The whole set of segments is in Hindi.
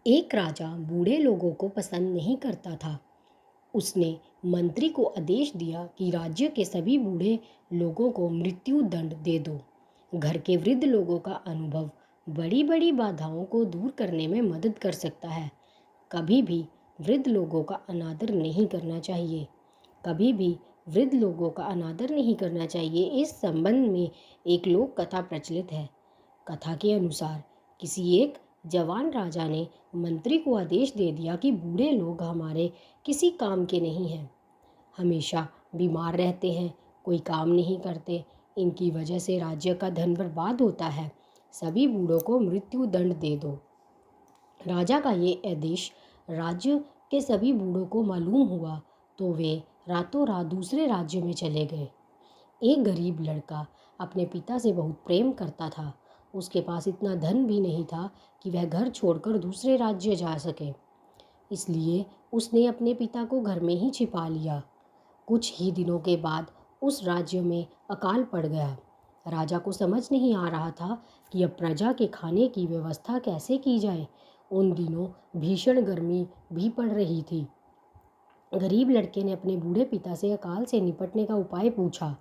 एक राजा बूढ़े लोगों को पसंद नहीं करता था। उसने मंत्री को आदेश दिया कि राज्य के सभी बूढ़े लोगों को मृत्यु दंड दे दो। घर के वृद्ध लोगों का अनुभव बड़ी बड़ी बाधाओं को दूर करने में मदद कर सकता है। कभी भी वृद्ध लोगों का अनादर नहीं करना चाहिए। कभी भी वृद्ध लोगों का अनादर नहीं करना चाहिए। इस संबंध में एक लोक कथा प्रचलित है। कथा के अनुसार किसी एक जवान राजा ने मंत्री को आदेश दे दिया कि बूढ़े लोग हमारे किसी काम के नहीं हैं, हमेशा बीमार रहते हैं, कोई काम नहीं करते, इनकी वजह से राज्य का धन बर्बाद होता है, सभी बूढ़ों को मृत्यु दंड दे दो। राजा का ये आदेश राज्य के सभी बूढ़ों को मालूम हुआ तो वे रातों रात दूसरे राज्य में चले गए। एक गरीब लड़का अपने पिता से बहुत प्रेम करता था। उसके पास इतना धन भी नहीं था कि वह घर छोड़कर दूसरे राज्य जा सके, इसलिए उसने अपने पिता को घर में ही छिपा लिया। कुछ ही दिनों के बाद उस राज्य में अकाल पड़ गया। राजा को समझ नहीं आ रहा था कि अब प्रजा के खाने की व्यवस्था कैसे की जाए। उन दिनों भीषण गर्मी भी पड़ रही थी। गरीब लड़के ने अपने बूढ़े पिता से अकाल से निपटने का उपाय पूछा।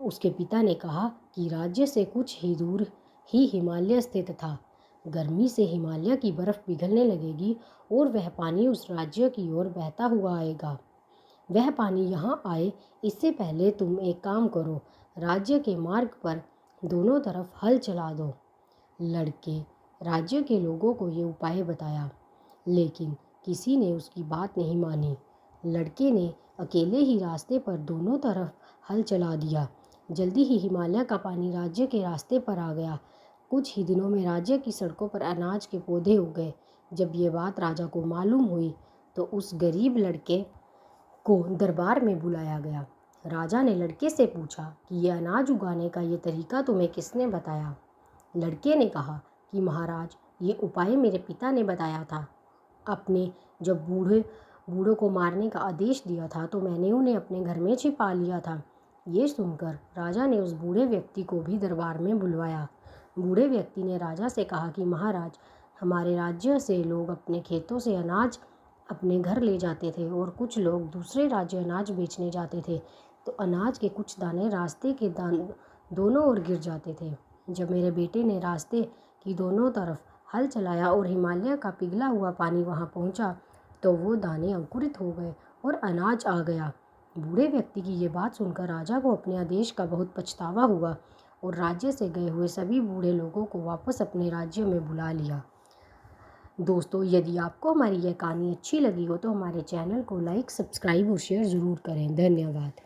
उसके पिता ने कहा कि राज्य से कुछ ही दूर ही हिमालय स्थित था। गर्मी से हिमालय की बर्फ पिघलने लगेगी और वह पानी उस राज्य की ओर बहता हुआ आएगा। वह पानी यहाँ आए इससे पहले तुम एक काम करो, राज्य के मार्ग पर दोनों तरफ हल चला दो। लड़के राज्य के लोगों को ये उपाय बताया, लेकिन किसी ने उसकी बात नहीं मानी। लड़के ने अकेले ही रास्ते पर दोनों तरफ हल चला दिया। जल्दी ही हिमालय का पानी राज्य के रास्ते पर आ गया। कुछ ही दिनों में राज्य की सड़कों पर अनाज के पौधे उग गए। जब ये बात राजा को मालूम हुई तो उस गरीब लड़के को दरबार में बुलाया गया। राजा ने लड़के से पूछा कि ये अनाज उगाने का ये तरीका तुम्हें किसने बताया? लड़के ने कहा कि महाराज, ये उपाय मेरे पिता ने बताया था। अपने जब बूढ़ों को मारने का आदेश दिया था तो मैंने उन्हें अपने घर में छिपा लिया था। ये सुनकर राजा ने उस बूढ़े व्यक्ति को भी दरबार में बुलवाया। बूढ़े व्यक्ति ने राजा से कहा कि महाराज, हमारे राज्य से लोग अपने खेतों से अनाज अपने घर ले जाते थे और कुछ लोग दूसरे राज्य अनाज बेचने जाते थे, तो अनाज के कुछ दाने रास्ते के दोनों ओर गिर जाते थे। जब मेरे बेटे ने रास्ते की दोनों तरफ हल चलाया और हिमालय का पिघला हुआ पानी वहां पहुंचा तो वो दाने अंकुरित हो गए और अनाज आ गया। बूढ़े व्यक्ति की ये बात सुनकर राजा को अपने आदेश का बहुत पछतावा हुआ और राज्य से गए हुए सभी बूढ़े लोगों को वापस अपने राज्य में बुला लिया। दोस्तों, यदि आपको हमारी यह कहानी अच्छी लगी हो तो हमारे चैनल को लाइक, सब्सक्राइब और शेयर ज़रूर करें। धन्यवाद।